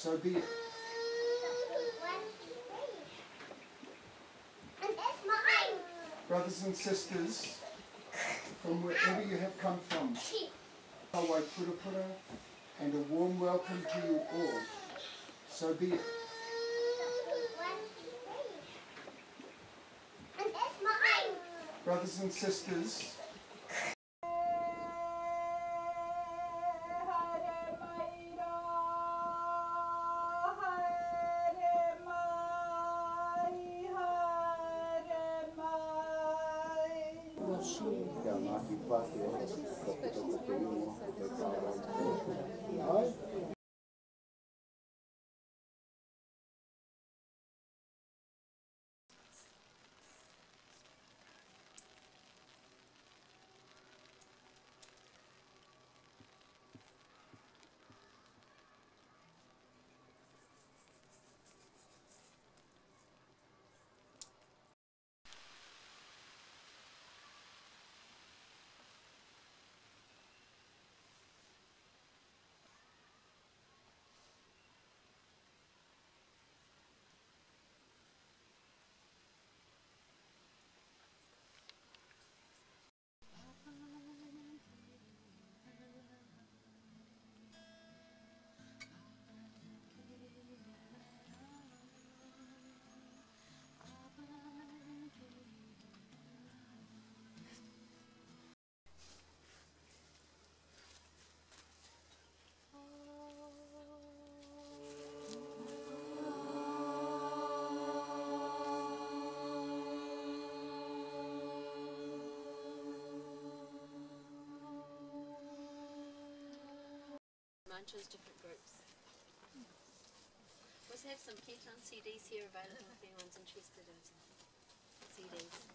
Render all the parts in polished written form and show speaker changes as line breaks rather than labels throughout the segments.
So be it. Brothers and sisters, from wherever you have come from, Kawai Purapura, and a warm welcome to you all. So be it. Brothers and sisters,
mantras, different groups. We also have some Kirtan CDs here available if anyone's interested in some CDs.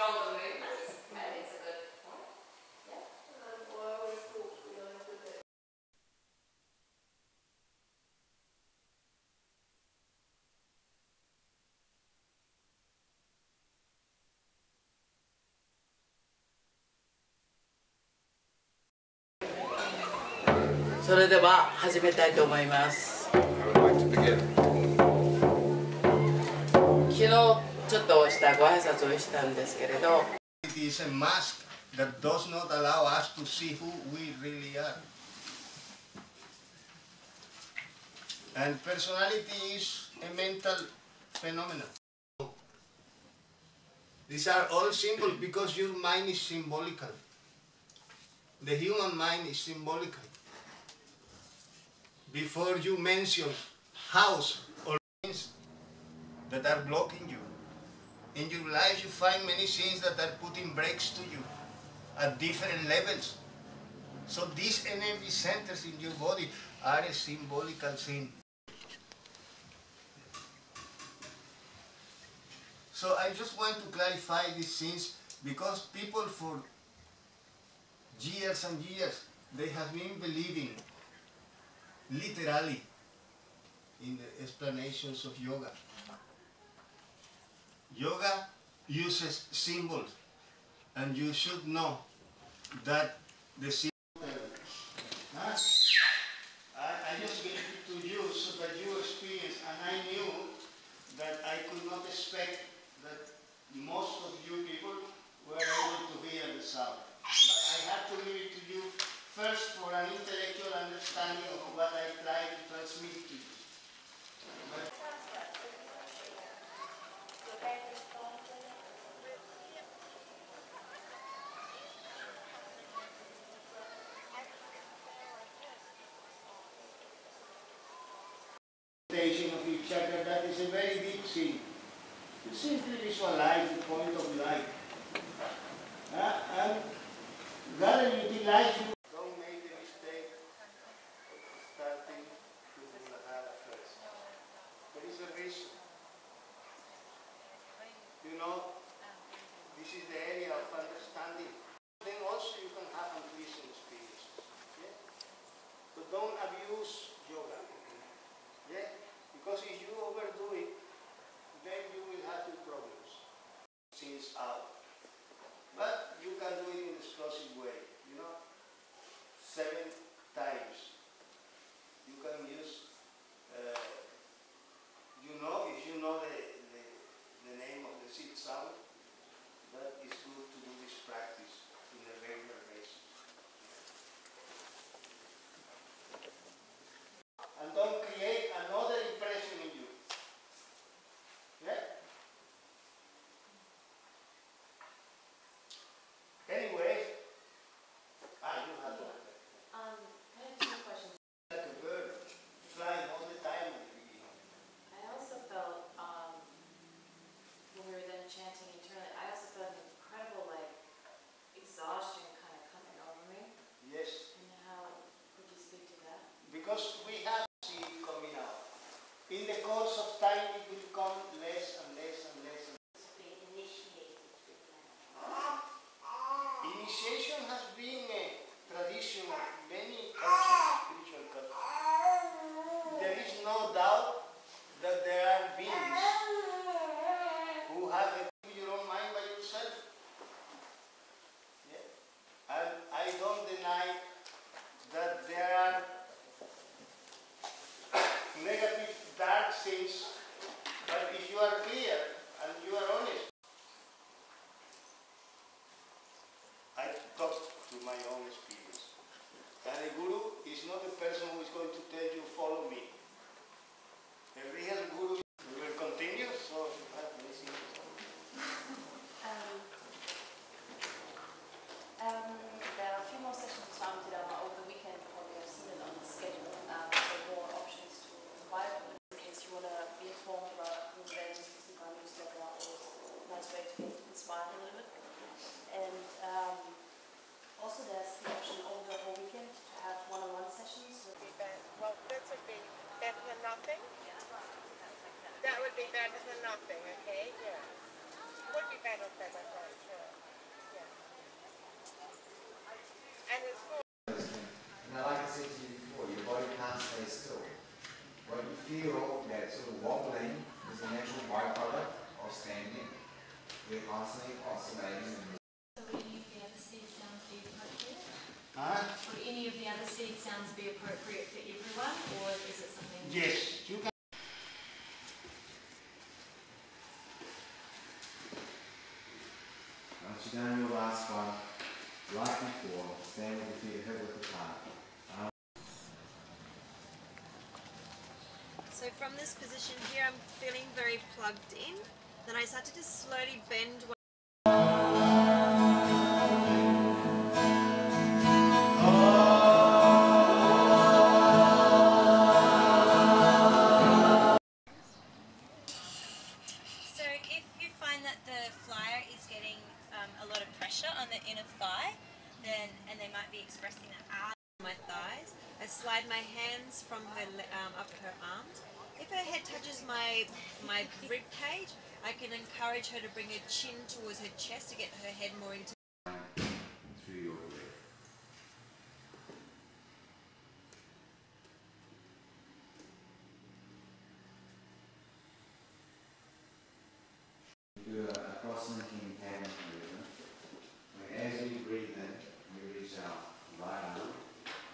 the movements, and it's a good point. Yeah.
それでは始めたいと思います。昨日ちょっとしたご挨拶をしたんですけれど。
It is a mask that does not allow us to see who we really are. And personality is a mental phenomenon. These are all symbols because your mind is symbolical. The human mind is symbolical. Before you mention house or things that are blocking you, in your life you find many things that are putting brakes to you at different levels. So these energy centers in your body are a symbolical thing. So I just want to clarify these things because people for years and years, they have been believing literally in the explanations of yoga. Yoga uses symbols, and you should know that the symbol. I just gave it to you so that you experience, and I knew that I could not expect that most of you people were able to hear the sound. But I have to give it to you first for an intellectual understanding of what I try to transmit to you. Of each other, that is a very deep thing. You simply visualize the point of light. And rather utilize you. Don't make the mistake of starting with the Lahara first. There is a reason. You know, this is the area of understanding. Then also you can have intuition experiences. Yeah? So don't abuse yoga. Yeah? Because if you overdo it, then you will have two problems. Things out. But you can do it in an explosive way, you know. 7 times. You can use, you know, if you know the name of the 6th sound, that is good to do this practice in a regular basis. And don't create another impression in you. Yeah? Anyway, you have to.
I have 2 questions.
Like a bird flying all the time at the beginning.
I also felt, when we were then chanting internally, I also felt an incredible, exhaustion kind of coming over me.
Yes.
And how could you speak to that?
Because we have to see it coming out. In the course of time, it will come less and less and less.
Being initiated.
Initiation has been a tradition of many cultures, spiritual cultures. There is no doubt that there are beings who have your own mind by yourself. Yeah? And I don't deny that there are negative, dark things, but if you are clear and you are honest, I talk to my own experience. And a guru is not a person who is going to tell you, follow me. A real guru will continue, so you have to listen.
There are a few more sessions planned over the weekend before we have seen it on the schedule. So more options to invite in case you want to be informed about who events, receive our newsletter, or a nice way to get inspired a little bit. And also there's the option over the whole weekend to have one-on-one sessions.
Well, this would be better than nothing.
Yeah.
feel that sort of wobbling is a natural byproduct of standing. We're constantly oscillating.
So would any of the other seed sounds be appropriate?
Huh?
Would any of the other seed sounds be appropriate for everyone, or is it something?
Yes, you can.
Once you've done your last one, like before, stand with your feet hip width apart.
So from this position here, I'm feeling very plugged in. Then I start to just slowly bend. So if you find that the flyer is getting a lot of pressure on the inner thigh, and they might be expressing that out of my thighs, I slide my hands from her up her arms. If her head touches my rib cage, I can encourage her to bring her chin towards her chest to get her head more into.
Through your breath. Do a cross-linking pattern movement, where as we breathe in, we reach out right arm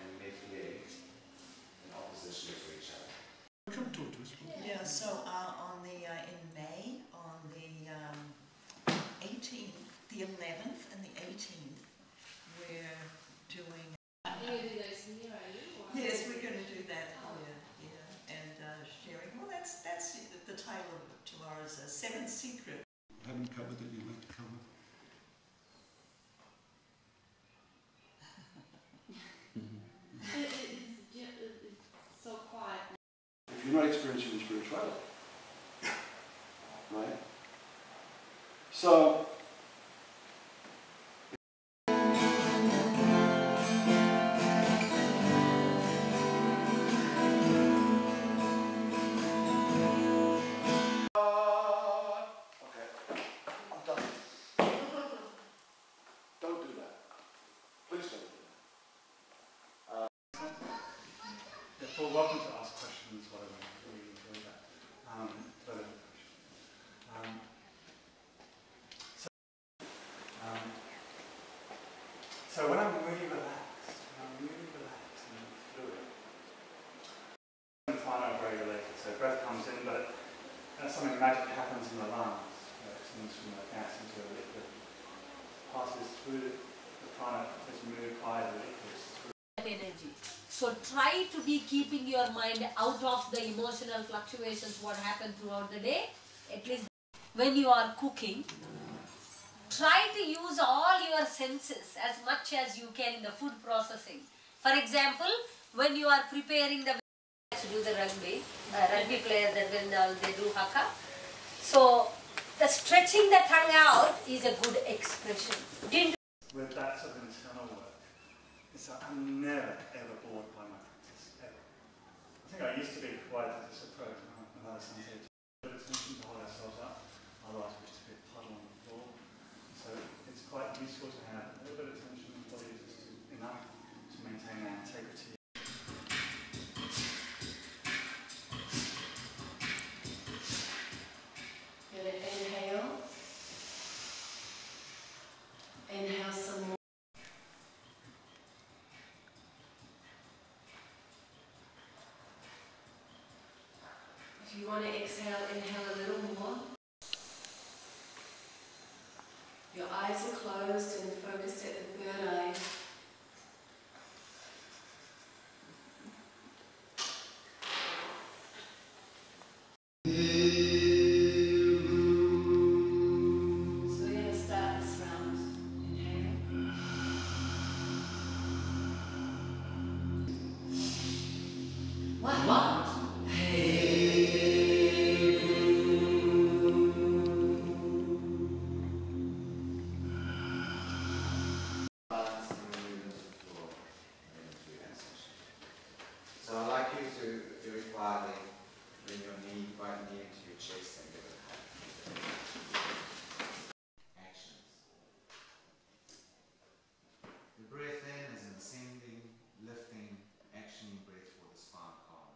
and left leg in opposition to each other.
Come talk to us.
Yeah, so on the in May, on the 18th, the 11th and the 18th, we're doing.
You're going to do those here, are you?
Yes, we're going to do that here, yeah, and sharing. Well, that's the title of tomorrow's Seven Secrets.
Haven't covered that you'd like to cover.
It's so quiet.
If you're not experiencing spirituality, right? So, okay, I'm done. Don't do that. Please don't do that.
Therefore, welcome to ask questions, whatever. We enjoy that. Whatever question. So when I'm really relaxed, and fluid, and prana are very related. So breath comes in, but something magic happens in the lungs. It turns from a gas into a liquid. Passes through the prana, is moved by the liquids through.
Energy. So try to be keeping your mind out of the emotional fluctuations what happen throughout the day. At least when you are cooking, try to use all your senses as much as you can in the food processing. For example, when you are preparing the to do the rugby players that when they do haka. So the stretching the tongue out is a good expression.
With that sort of internal work, it's like I'm never ever bored by my practice, ever. I think I used to be quite this approach, another sensation. Put attention to hold ourselves up, otherwise we just be a puddle on the floor. So it's quite useful to have a little bit of attention in the body, just enough to maintain our integrity.
You're going to inhale. Inhale some more. If you want to exhale, inhale a little more. Your eyes are closed and focused at the third eye. So we're going to start this round. Inhale. One.
Balance and movement of the floor through that session. So I'd like you to very quietly bring your right knee into your chest and give it a hug. Actions. The breath in is an ascending, lifting, actioning breath for the spine column.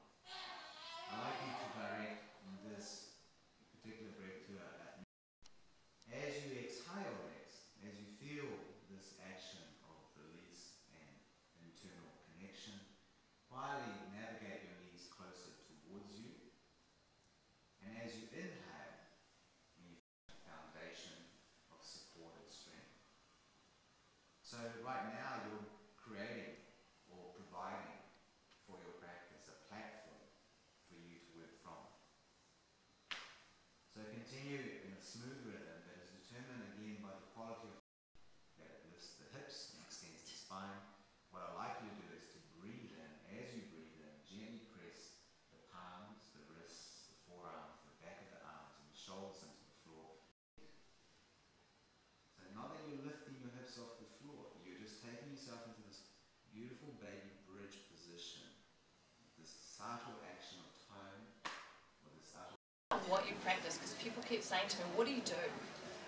what you practice, because people keep saying to me, what do you do?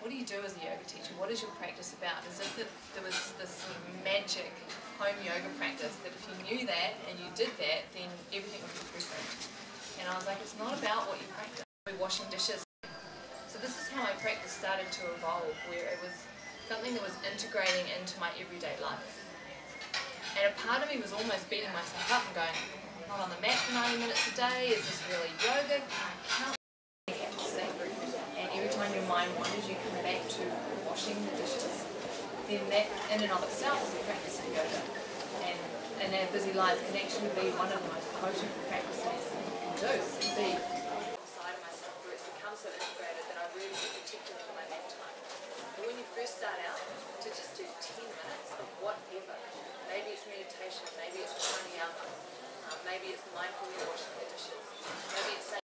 What do you do as a yoga teacher? What is your practice about? As if there was this sort of magic home yoga practice that if you knew that and you did that, then everything would be perfect. And I was like, it's not about what you practice. We're washing dishes. So this is how my practice started to evolve, where it was something that was integrating into my everyday life. And a part of me was almost beating myself up and going, not on the mat for 90 minutes a day, is this really yoga? And every time your mind wanders, you come back to washing the dishes. Then that in and of itself is a practice of yoga. And in our busy lives can actually be one of the most potent practices you can do. It can be inside of myself where it's become so integrated that I really get protected for my nap time. But when you first start out, to just do 10 minutes of whatever, maybe it's meditation, maybe it's pranayama, maybe it's mindfully washing the dishes, maybe it's saying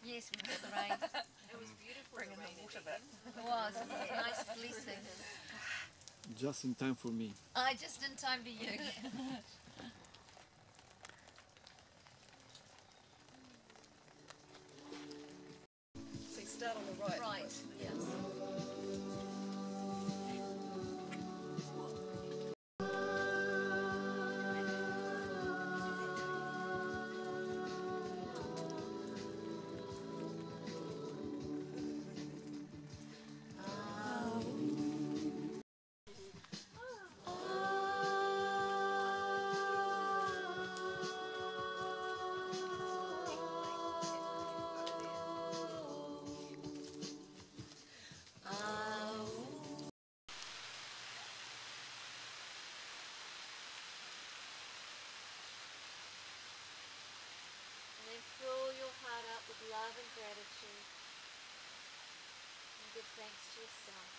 Yes, we got the rain.
it was beautiful.
Bringing the water back. It was a nice blessing.
Just in time for me.
Just in time for you.
So you start on the right.
Right, yes. And then fill your heart up with love and gratitude. And give thanks to yourself.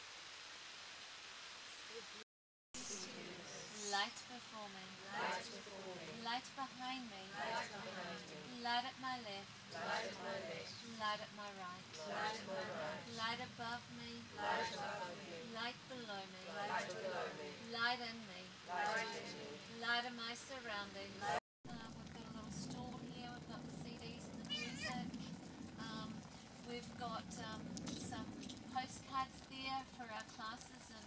Light before me. Light behind me. Light at my left. Light at my right. Light above me. Light below me. Light in me. Light in my surroundings. We've got a little stall here. We've got the CDs and the music. We've got some postcards there for our classes and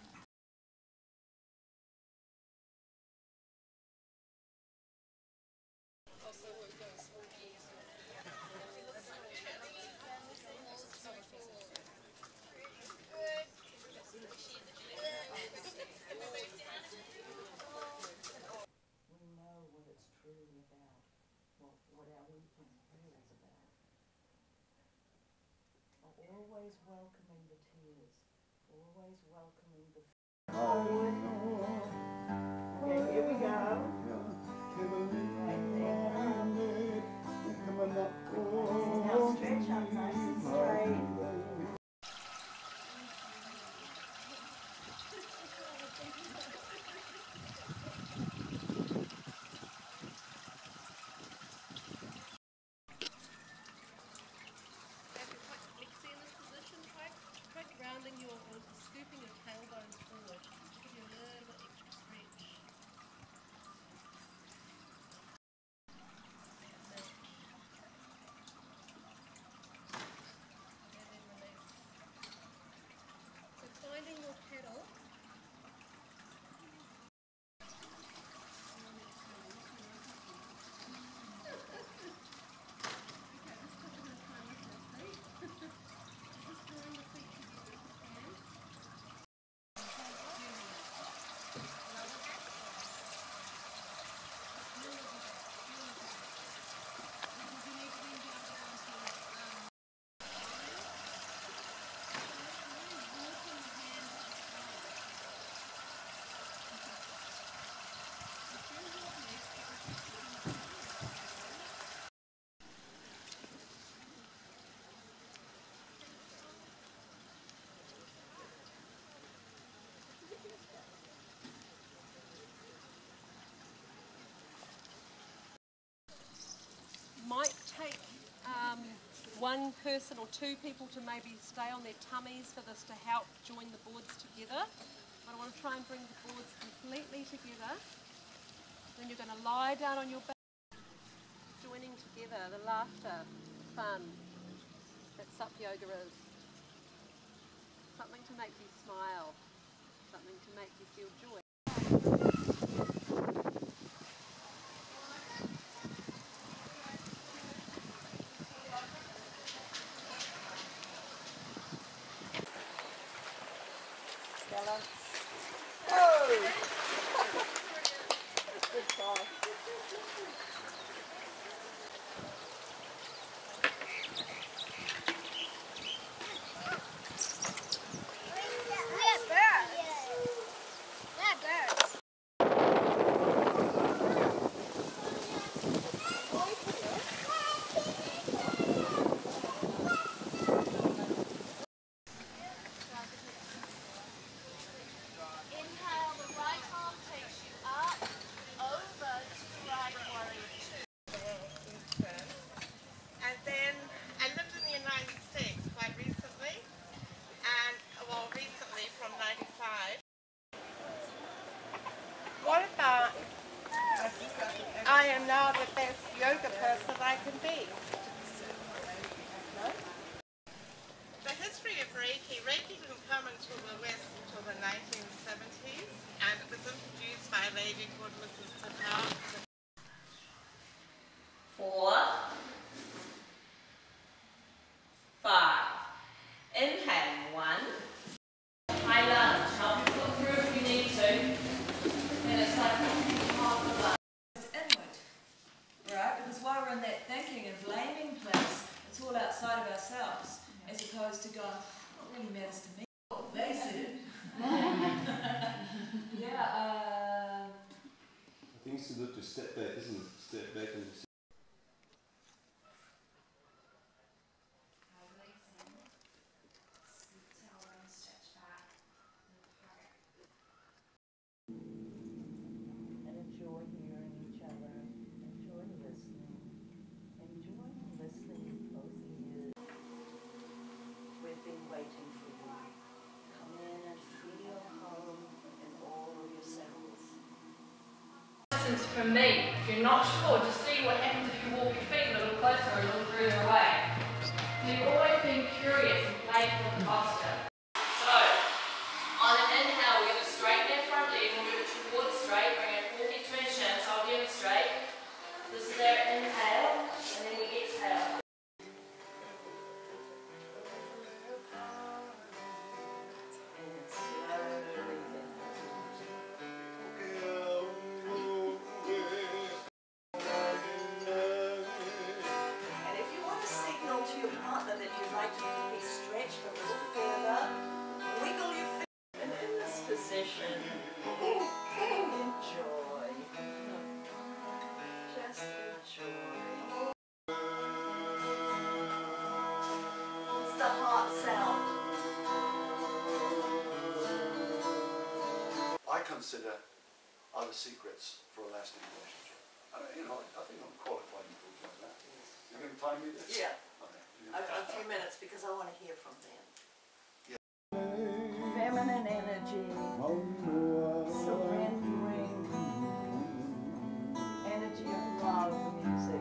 Always welcoming the tears, always welcoming the
Okay, here we go.
now stretch up nice and straight.
Flexi in this position, try grounding your, scooping your tail person or two people to maybe stay on their tummies for this to help join the boards together. But I want to try and bring the boards completely together. Then you're going to lie down on your back, joining together, the laughter, the fun that sup yoga is. Something to make you smile, something to make you feel joy.
What about I am now the best yoga person I can be? The history of Reiki. Reiki didn't come until the West until the 1970s, and it was introduced by a lady called Mrs. Patel.
4, 5. Inhale, 1. High lunge. Help your foot through if you need to. And it's like half the lunge.
It's inward, right? Because while we're in that thinking of landing place, it's all outside of ourselves, as opposed to going, what really matters to me? What they said.
I think it's good to step back, isn't it? Step back and see.
And enjoy hearing each other, enjoy listening with both ears. We've been waiting for you. Come in and feel home in all of your cells.
From me. If you're not sure, just see what happens if you walk your feet a little closer, a little further away. So you've always been curious and playful with the posture. So, on an inhale, we're going to straighten our front leg and move it towards straight, bring our forehead to our shin, so I'll demonstrate. This is our inhale, and then we exhale.
That you'd like to be stretched a little further, wiggle your feet, and in this position, enjoy. Just enjoy. What's the heart sound?
I consider other secrets for a lasting relationship. I think I'm qualified to talk about that. You're going to time me this?
Yeah. A few minutes because I want to hear from them. Feminine energy, surrendering, energy of love, music.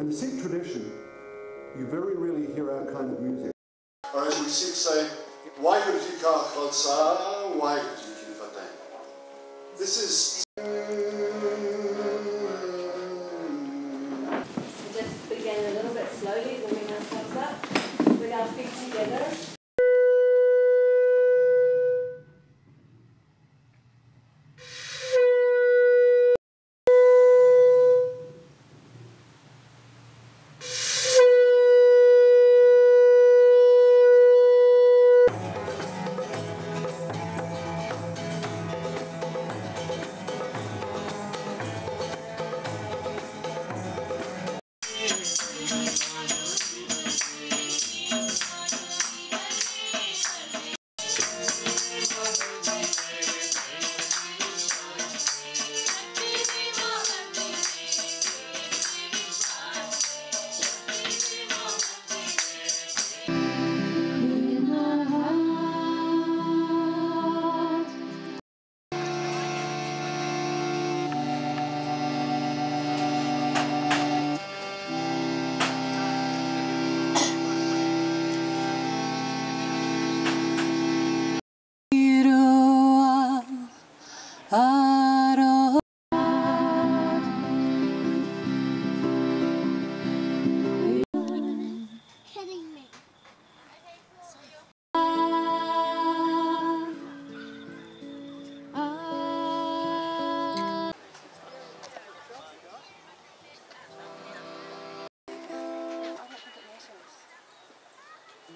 In the Sikh tradition, you very rarely hear our kind of music. Or as we Sikhs say, Waheguru Ji Ka Khalsa, Waheguru Ji Ki Fateh. This is...
So just begin a little bit slowly, warming ourselves up with our feet together.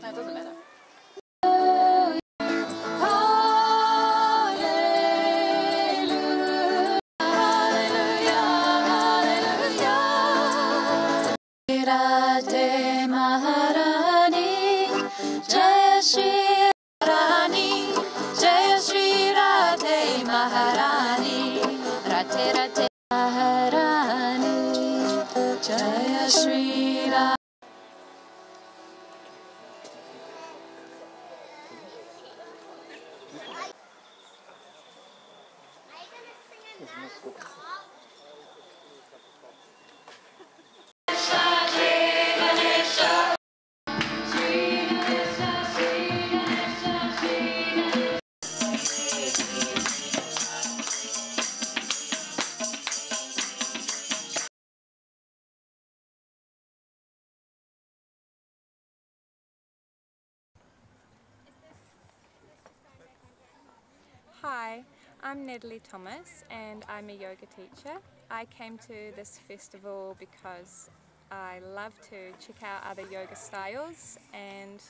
No, it doesn't matter.
Radhe Maharani, Jaya Shri Rani, Jaya Shri Radhe Maharani, Radhe Radhe Maharani, Jaya Shri Radhe.
Hi, I'm Natalie Thomas and I'm a yoga teacher. I came to this festival because I love to check out other yoga styles, and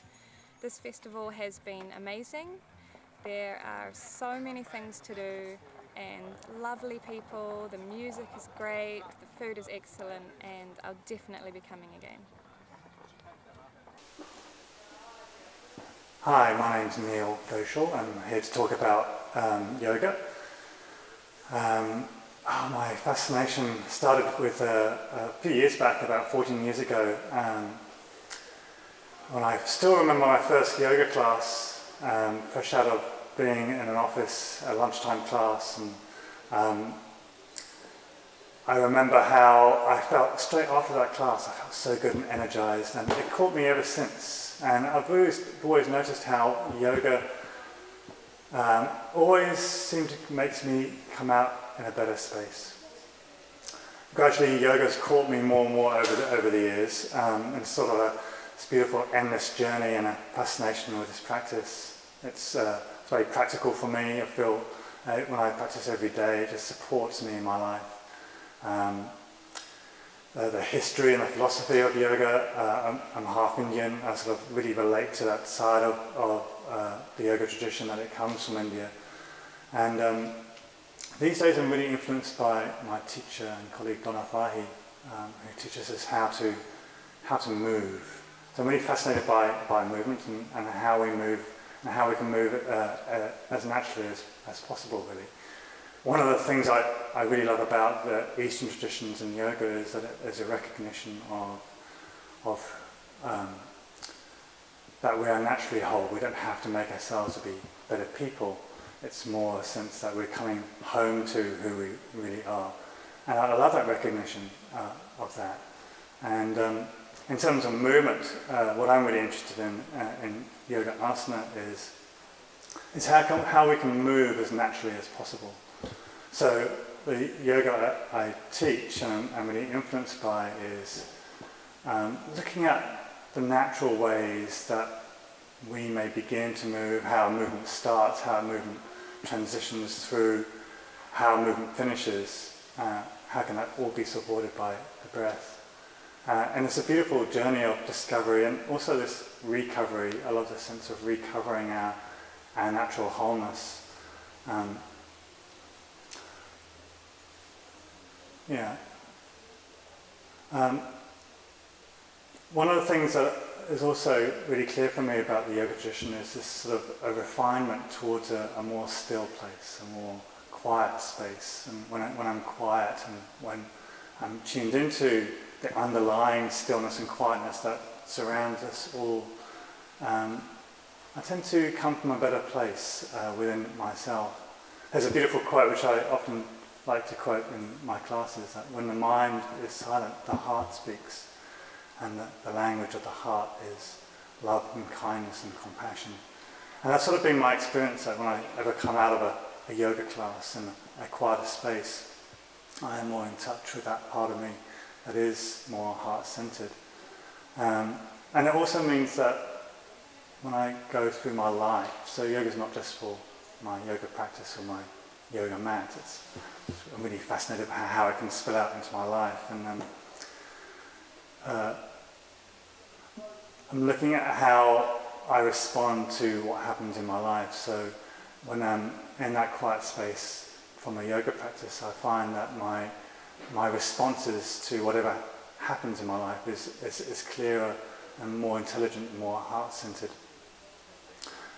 this festival has been amazing. There are so many things to do and lovely people, the music is great, the food is excellent, and I'll definitely be coming again.
Hi, my name's Neil Goshal. I'm here to talk about yoga. My fascination started with a few years back, about 14 years ago, when I still remember my first yoga class, fresh out of being in an office, a lunchtime class, and I remember how I felt straight after that class. I felt so good and energized, and it caught me ever since. And I've always noticed how yoga always makes me come out in a better space. Gradually, yoga's caught me more and more over the years, and it's sort of this beautiful endless journey and a fascination with this practice. It's very practical for me. I feel when I practice every day, it just supports me in my life. The history and the philosophy of yoga, I'm half Indian. I sort of really relate to that side of the yoga tradition, that it comes from India. And these days I'm really influenced by my teacher and colleague Donna Fahy, who teaches us how to move. So I'm really fascinated by movement and how we move and how we can move as naturally as possible, really. One of the things I really love about the Eastern traditions in yoga is that there's a recognition of that we are naturally whole. We don't have to make ourselves to be better people. It's more a sense that we're coming home to who we really are. And I love that recognition of that. And in terms of movement, what I'm really interested in yoga asana is how we can move as naturally as possible. So the yoga I teach and I'm really influenced by is looking at the natural ways that we may begin to move, how a movement starts, how a movement transitions through, how a movement finishes, how can that all be supported by the breath. And it's a beautiful journey of discovery and also this recovery. I love the sense of recovering our natural wholeness. One of the things that is also really clear for me about the yoga tradition is this sort of a refinement towards a more still place, a more quiet space. And when I'm quiet and when I'm tuned into the underlying stillness and quietness that surrounds us all, I tend to come from a better place within myself. There's a beautiful quote which I often like to quote in my classes, that when the mind is silent, the heart speaks. And the language of the heart is love and kindness and compassion. And that's sort of been my experience, that when I ever come out of a yoga class in a quieter space, I am more in touch with that part of me that is more heart-centered. And it also means that when I go through my life, so yoga is not just for my yoga practice or my yoga mat, I'm really fascinated by how it can spill out into my life. And I'm looking at how I respond to what happens in my life. So when I'm in that quiet space from a yoga practice, I find that my responses to whatever happens in my life is clearer and more intelligent and more heart-centered.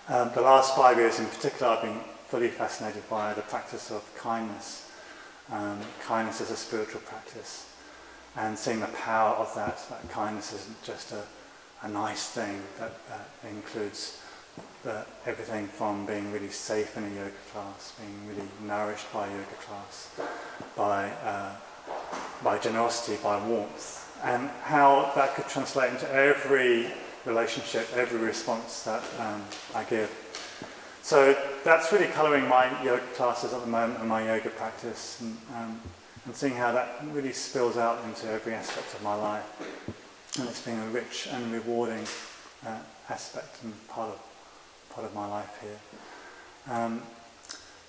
The last 5 years in particular, I've been fully fascinated by the practice of kindness. Kindness as a spiritual practice, and seeing the power of that kindness isn't just a nice thing that includes everything from being really safe in a yoga class, being really nourished by a yoga class, by generosity, by warmth, and how that could translate into every relationship, every response that I give. So that's really colouring my yoga classes at the moment and my yoga practice, and seeing how that really spills out into every aspect of my life. And it's been a rich and rewarding aspect and part of my life here.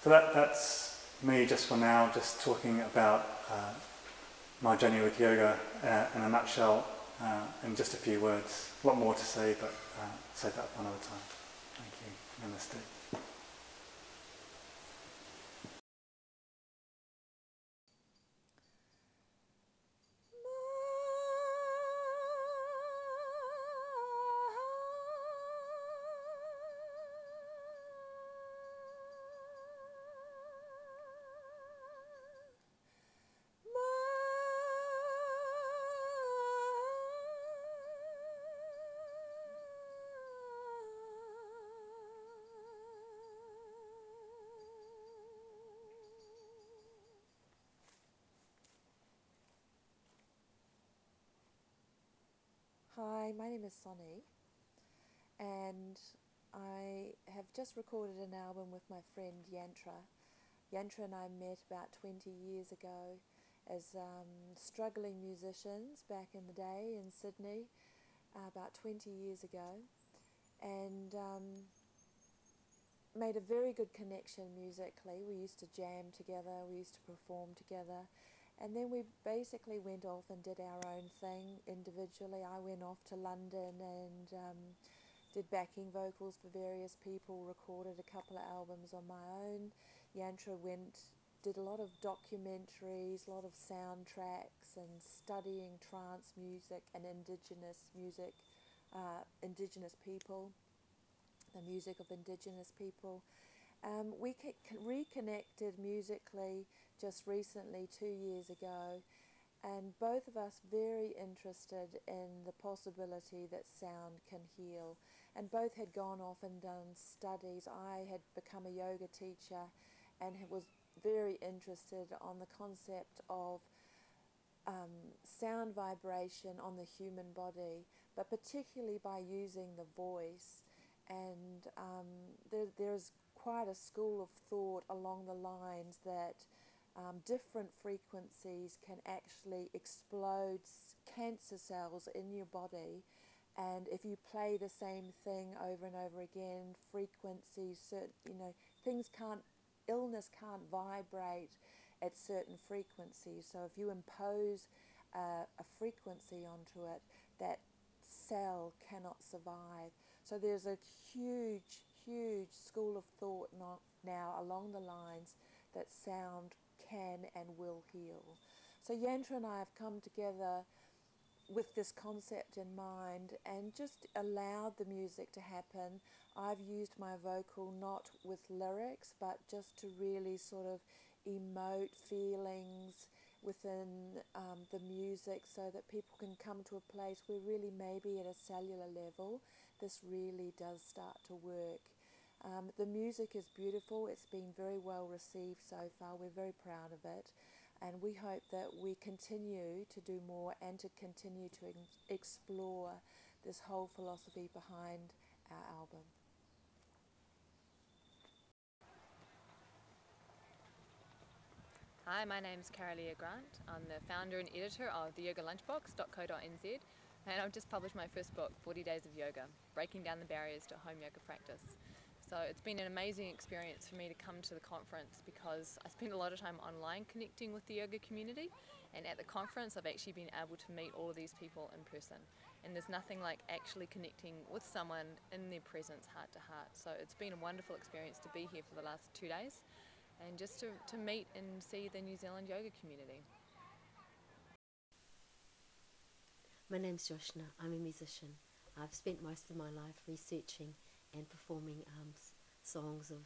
So that's me just for now, just talking about my journey with yoga in a nutshell, in just a few words. A lot more to say, but save that for another time. Thank you. Namaste.
Hi, my name is Sonny, and I have just recorded an album with my friend Yantra. Yantra and I met about 20 years ago as struggling musicians back in the day in Sydney, about 20 years ago, and made a very good connection musically. We used to jam together, we used to perform together. And then we basically went off and did our own thing individually. I went off to London and did backing vocals for various people, recorded a couple of albums on my own. Yantra did a lot of documentaries, a lot of soundtracks, and studying trance music and indigenous music, indigenous people, the music of indigenous people. We reconnected musically just recently, 2 years ago, and both of us very interested in the possibility that sound can heal, and both had gone off and done studies. I had become a yoga teacher and was very interested on the concept of sound vibration on the human body, but particularly by using the voice. And there's quite a school of thought along the lines that different frequencies can actually explode cancer cells in your body, and if you play the same thing over and over again, frequencies, illness can't vibrate at certain frequencies. So if you impose a frequency onto it, that cell cannot survive. So there's a huge school of thought now along the lines that sound can and will heal. So Yantra and I have come together with this concept in mind and just allowed the music to happen. I've used my vocal not with lyrics, but just to really sort of emote feelings within the music, so that people can come to a place where really maybe at a cellular level this really does start to work. The music is beautiful. It's been very well received so far. We're very proud of it, and we hope that we continue to do more and to continue to explore this whole philosophy behind our album.
Hi, my name's Carolia Grant. I'm the founder and editor of theyogalunchbox.co.nz, and I've just published my first book, 40 Days of Yoga, Breaking Down the Barriers to Home Yoga Practice. So it's been an amazing experience for me to come to the conference, because I spend a lot of time online connecting with the yoga community, and at the conference I've actually been able to meet all of these people in person, and there's nothing like actually connecting with someone in their presence, heart to heart. So it's been a wonderful experience to be here for the last 2 days and just to meet and see the New Zealand yoga community.
My name's Joshna. I'm a musician. I've spent most of my life researching and performing songs of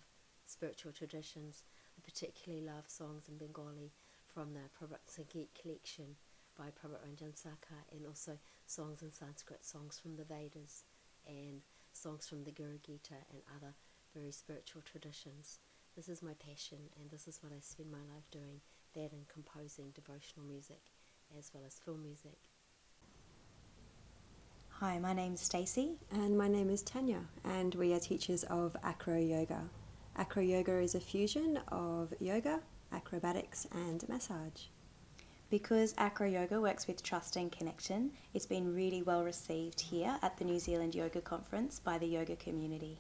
spiritual traditions. I particularly love songs in Bengali from the Purapura-Yoga collection by Purapura-Yoga, and also songs in Sanskrit, songs from the Vedas, and songs from the Guru Gita and other very spiritual traditions. This is my passion, and this is what I spend my life doing, that and composing devotional music as well as film music.
Hi, my name's Stacey. And my name is Tanya, and we are teachers of acroyoga. Acroyoga is a fusion of yoga, acrobatics and massage.
Because acroyoga works with trust and connection, it's been really well received here at the New Zealand Yoga Conference by the yoga community.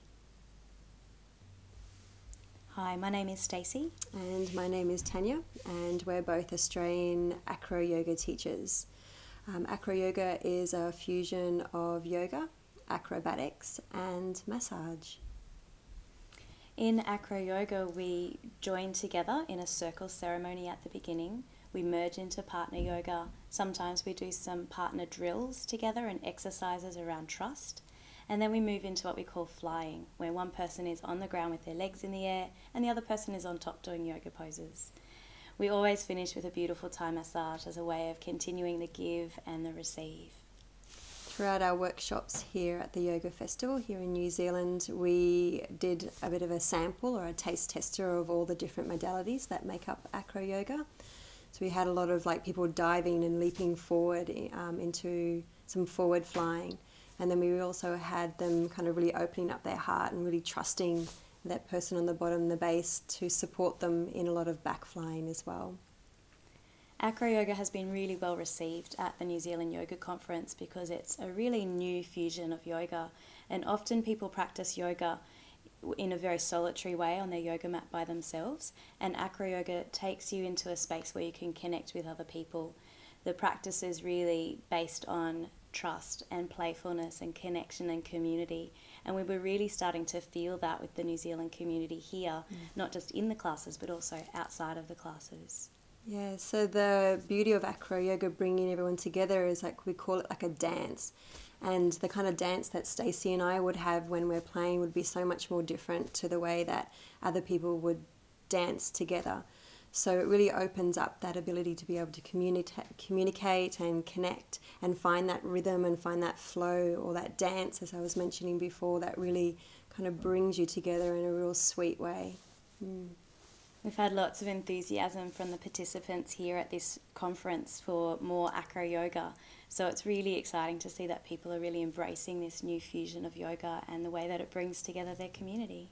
Hi, my name is Stacey.
And my name is Tanya, and we're both Australian acroyoga teachers. Acroyoga is a fusion of yoga, acrobatics and massage.
In acroyoga, we join together in a circle ceremony at the beginning. We merge into partner yoga. Sometimes we do some partner drills together and exercises around trust. And then we move into what we call flying, where one person is on the ground with their legs in the air and the other person is on top doing yoga poses. We always finish with a beautiful Thai massage as a way of continuing the give and the receive.
Throughout our workshops here at the Yoga Festival here in New Zealand, we did a bit of a sample or a taste tester of all the different modalities that make up acroyoga. So we had a lot of people diving and leaping forward into some forward flying. And then we also had them kind of really opening up their heart and really trusting that person on the bottom, the base, to support them in a lot of back flying as well.
Acroyoga has been really well received at the New Zealand Yoga Conference because it's a really new fusion of yoga, and often people practice yoga in a very solitary way on their yoga mat by themselves, and acroyoga takes you into a space where you can connect with other people. The practice is really based on trust and playfulness and connection and community, and we were really starting to feel that with the New Zealand community here, not just in the classes but also outside of the classes.
Yeah, so the beauty of acroyoga, bringing everyone together, is we call it like a dance, and the kind of dance that Stacey and I would have when we're playing would be so much more different to the way that other people would dance together. So it really opens up that ability to be able to communicate and connect and find that rhythm and find that flow, or that dance, as I was mentioning before, that really kind of brings you together in a real sweet way.
We've had lots of enthusiasm from the participants here at this conference for more acroyoga. So it's really exciting to see that people are really embracing this new fusion of yoga and the way that it brings together their community.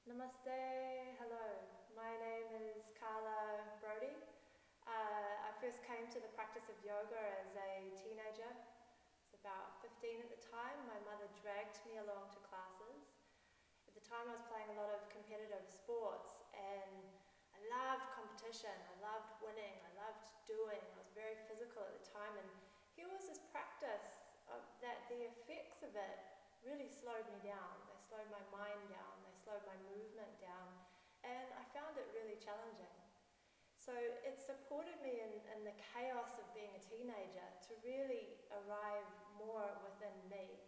Namaste, hello. My name is Carla Brody. I first came to the practice of yoga as a teenager. I was about 15 at the time. My mother dragged me along to classes. At the time I was playing a lot of competitive sports and I loved competition. I loved winning. I loved doing. I was very physical at the time, and here was this practice that the effects of it really slowed me down. They slowed my mind down. They slowed my movement down, and I found it really challenging. So it supported me in the chaos of being a teenager to really arrive more within me,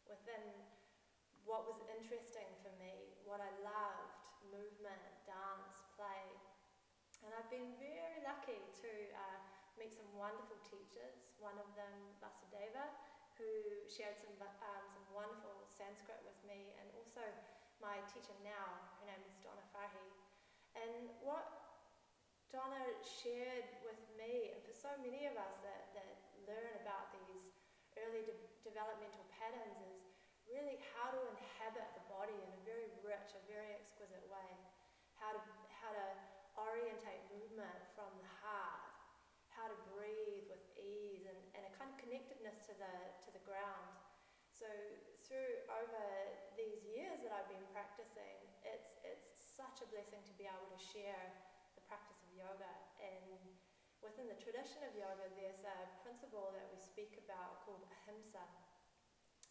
within what was interesting for me, what I loved, movement, dance, play. And I've been very lucky to meet some wonderful teachers, one of them Vasudeva, who shared some wonderful Sanskrit with me, and also my teacher now, her name is Donna Fahy. And what Donna shared with me, and for so many of us that learn about these early developmental patterns, is really how to inhabit the body in a very rich, a very exquisite way. How to orientate movement from the heart, how to breathe with ease, and a kind of connectedness to the ground. So over these years that I've been practicing, it's such a blessing to be able to share the practice of yoga. And within the tradition of yoga, there's a principle that we speak about called ahimsa.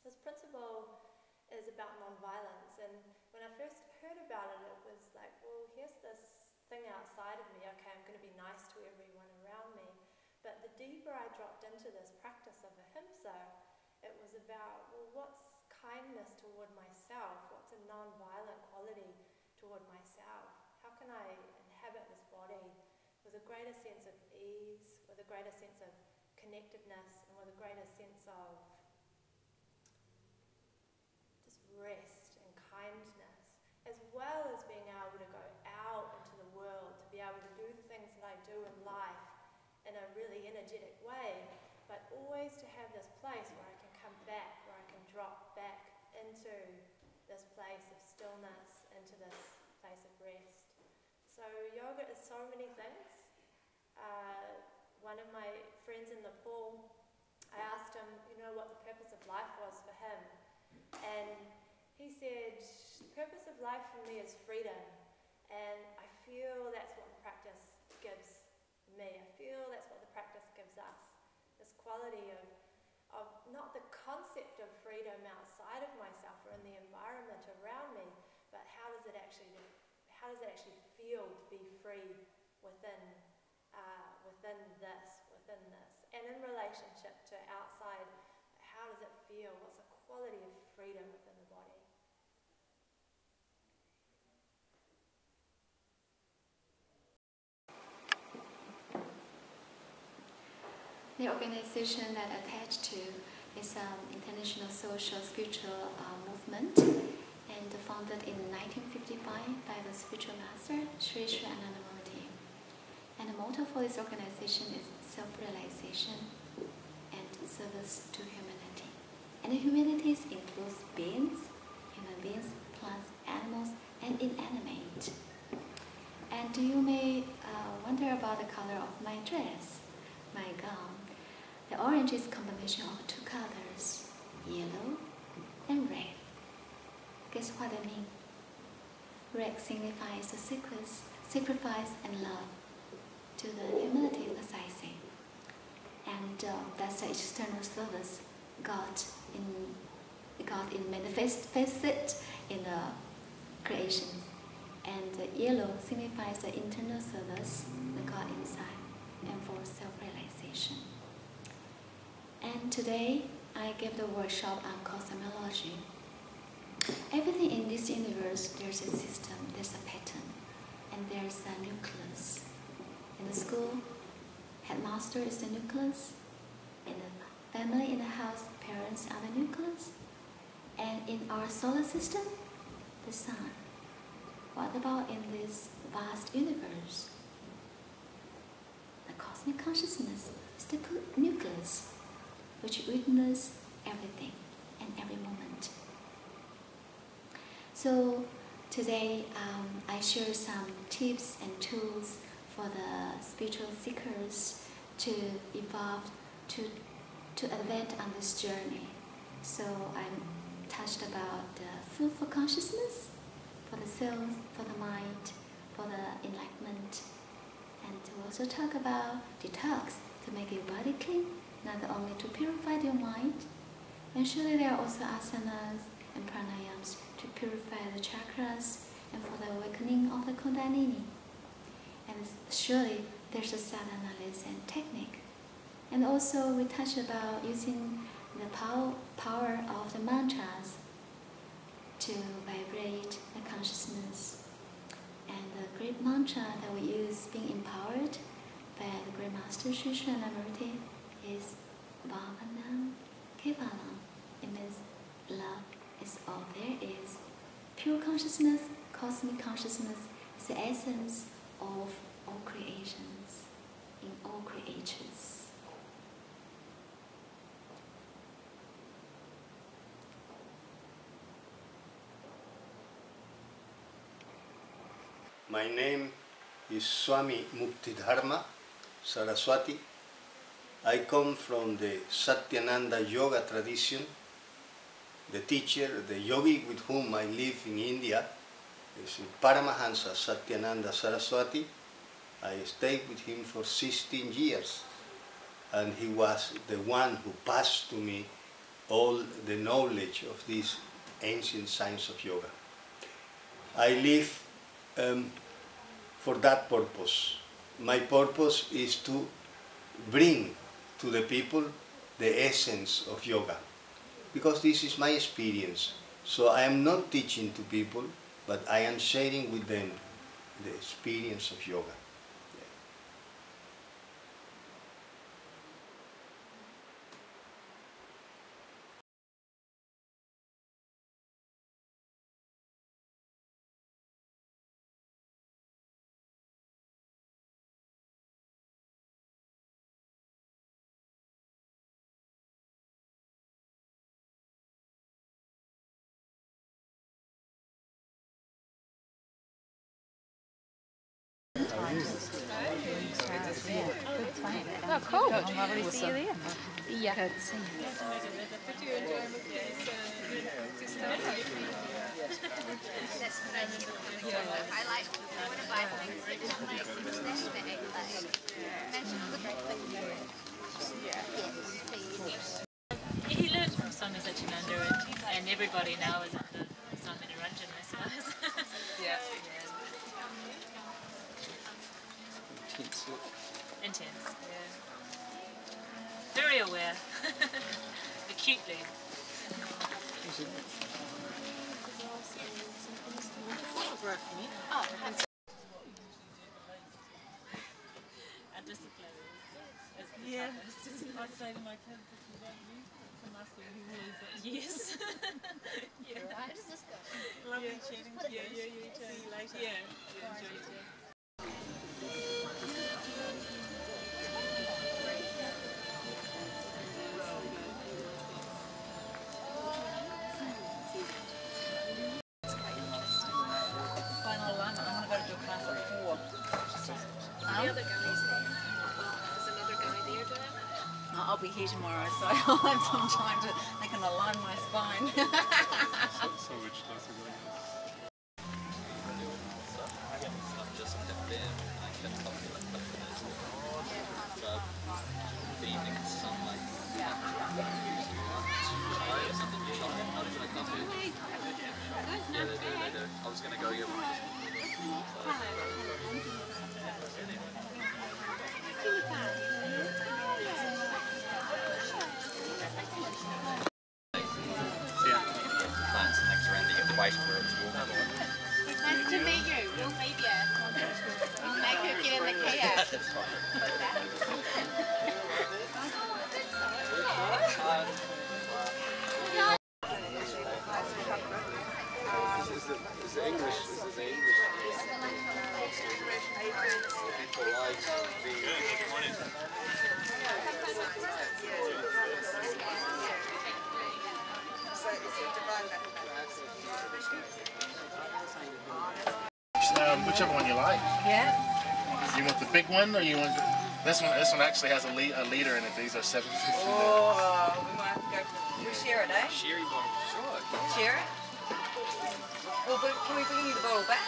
This principle is about non-violence, and when I first heard about it, it was like, well, here's this thing outside of me, okay, I'm going to be nice to everyone around me. But the deeper I dropped into this practice of ahimsa, it was about, well, what's kindness toward myself? What's a non-violent quality toward myself? How can I inhabit this body with a greater sense of ease, with a greater sense of connectedness, and with a greater sense of just rest and kindness, as well as being able to go out into the world, to be able to do the things that I do in life in a really energetic way, but always to have this place where I can come back, where I can drop back into this place of stillness, into this place of rest. So yoga is so many things. One of my friends in Nepal, I asked him, what the purpose of life was for him. And he said, the purpose of life for me is freedom. And I feel that's what the practice gives me. I feel that's what the practice gives us. This quality of not the concept of freedom outside of myself or in the environment around how does it actually feel to be free within this, and in relationship to outside, how does it feel? What's the quality of freedom within the body?
The organization that I attach to is an international social spiritual movement, and founded in 1955 by the spiritual master Sri Sri Anandamurti. And the motto for this organization is self-realization and service to humanity. And the humanities includes beings, human beings, plants, animals, and inanimate. And you may wonder about the color of my dress, my gown. The orange is a combination of two colors, yellow and red. Guess what I mean? Red signifies the sacrifice and love to the humanity, as I say. And that's the external service God in manifested in the creation. And yellow signifies the internal service, the God inside, and for self-realization. And today, I gave the workshop on cosmology. Everything in this universe, there's a system, there's a pattern, and there's a nucleus. In the school, headmaster is the nucleus. In the family, in the house, parents are the nucleus. And in our solar system, the sun. What about in this vast universe? The cosmic consciousness is the nucleus, which witnesses everything and every moment. So today I share some tips and tools for the spiritual seekers to evolve, to advance on this journey. So I'm touched about the food for consciousness, for the soul, for the mind, for the enlightenment, and to also talk about detox to make your body clean, not only to purify your mind. And surely there are also asanas and pranayams to purify the chakras and for the awakening of the kundalini. And surely there's a sadhana lesson technique. And also we touch about using the power of the mantras to vibrate the consciousness. And the great mantra that we use being empowered by the great master Sri Sri Anandamurti is Bhavanam Kevalam. It means love is all there is. Pure consciousness, cosmic consciousness, is the essence of all creations, in all creatures.
My name is Swami Muktidharma Saraswati. I come from the Satyananda Yoga tradition. The teacher, the yogi with whom I live in India is Paramahansa Satyananda Saraswati. I stayed with him for 16 years, and he was the one who passed to me all the knowledge of this ancient science of yoga. I live for that purpose. My purpose is to bring to the people the essence of yoga, because this is my experience. So I am not teaching to people, but I am sharing with them the experience of yoga.
Oh, cool. I'll lovely to see you there. Yeah. Good to see you.
He learned from Swami Satyananda, and everybody now is under Swami Niranjan, I suppose. Yeah. wear. Acutely. Photograph me. Oh, thanks. Our discipline is the toughest. I say to my kids, if you don't use it, it's a muscle, you will lose it. Yes. Yeah. Right, is this good? Lovely chatting to you. You too. See you later. Yeah. Enjoy it too. Final alignment. I'm going to go to a class at 4.
The other guy's there. There's another guy there doing it.
I'll be here tomorrow, so I'll have some time to. They can align my spine.
So which class are you going to?
I was going to go get one. Plants next around the equator where it's warm.
Nice to meet you. We'll meet you. We'll make you get in the chaos. What's that?
Is the English? Is the English? People like
whichever one you like.
Yeah.
You want the big one, or you want this one? This one actually has a leader in it. These are 750.
Oh, we might have to go for we share it, eh?
Sherry bottle, sure.
Share it? Well, but can we bring you the bottle back?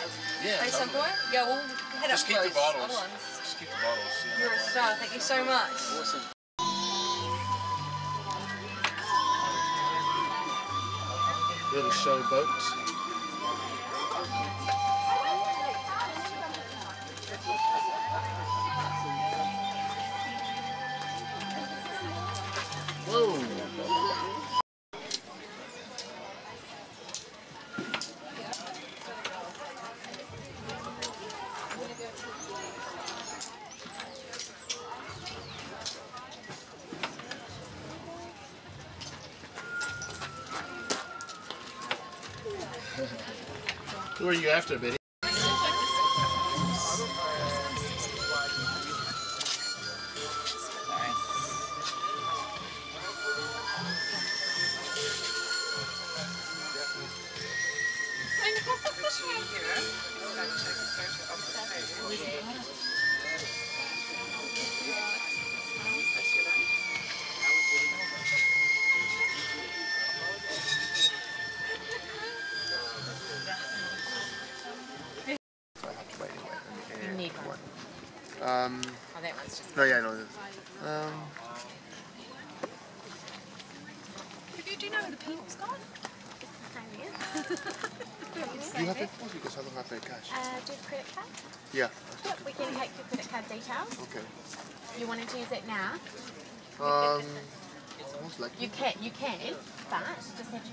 Yeah.
At some point? Yeah, we'll head
Just
up
keep
those
the bottles.
other ones.
Just keep the bottles. Yeah.
You're a star. Thank you so much.
Awesome.
Little show boats. Whoa. Who are you after, Betty?
You need one.
Oh,
that one's just.
No, yeah, no.
Do you know where the people's gone?
Do you have it? Because I don't have the cash.
Do you have a credit card?
Yeah.
Yep, we can take your credit card details.
Okay.
You wanted to use it now?
Most likely.
You can, but just have to.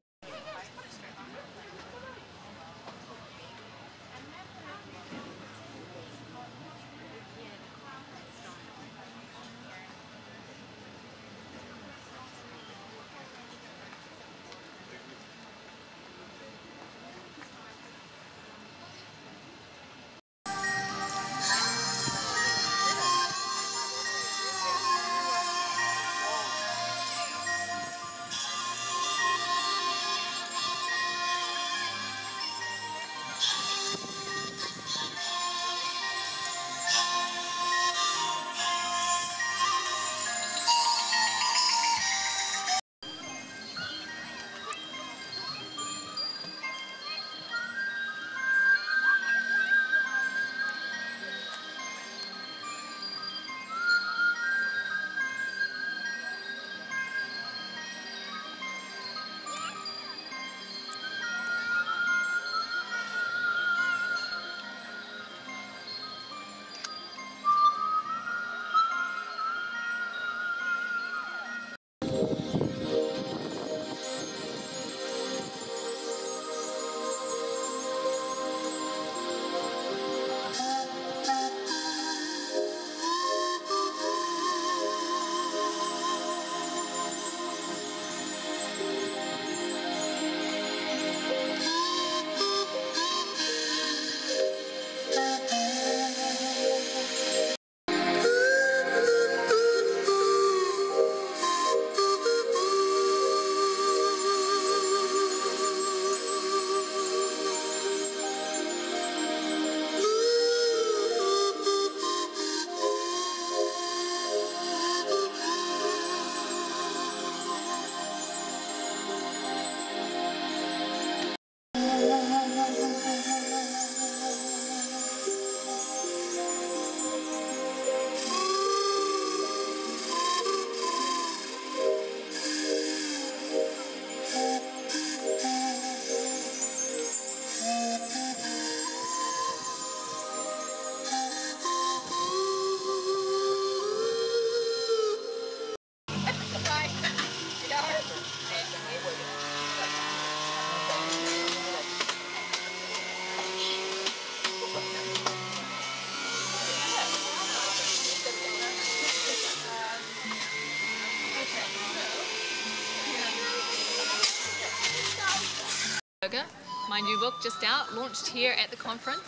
my new book just out, launched here at the conference,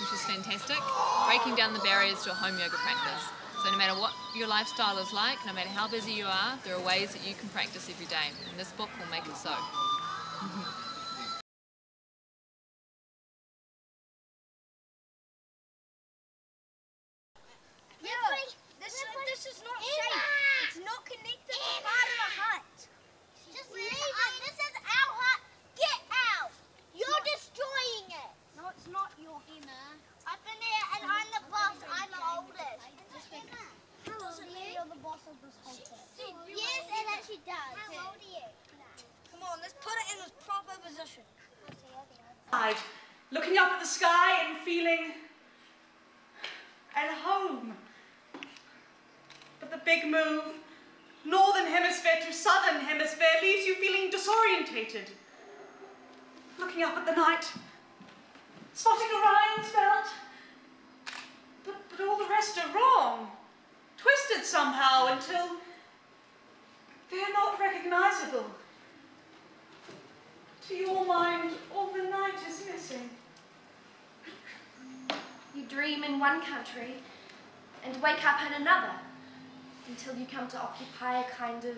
which is fantastic, breaking down the barriers to a home yoga practice. So no matter what your lifestyle is like, no matter how busy you are, there are ways that you can practice every day, and this book will make it so.
This is not safe. It's not connected to part of the hut. Just leave it. This is our hut. Get out. You're destroying it. No, it's not your Emma. I've been here and I'm the boss. I'm the oldest. How old are you? You're the boss of this whole thing. Yes, it actually does. How old are you? Come on, let's put it in its proper position.
Looking up at the sky and feeling at home. But the big move, northern hemisphere to southern hemisphere, leaves you feeling disorientated. Looking up at the night, spotting Orion's belt, but all the rest are wrong, twisted somehow until they're not recognizable. To your mind, all the night is missing.
You dream in one country and wake up in another, until you come to occupy a kind of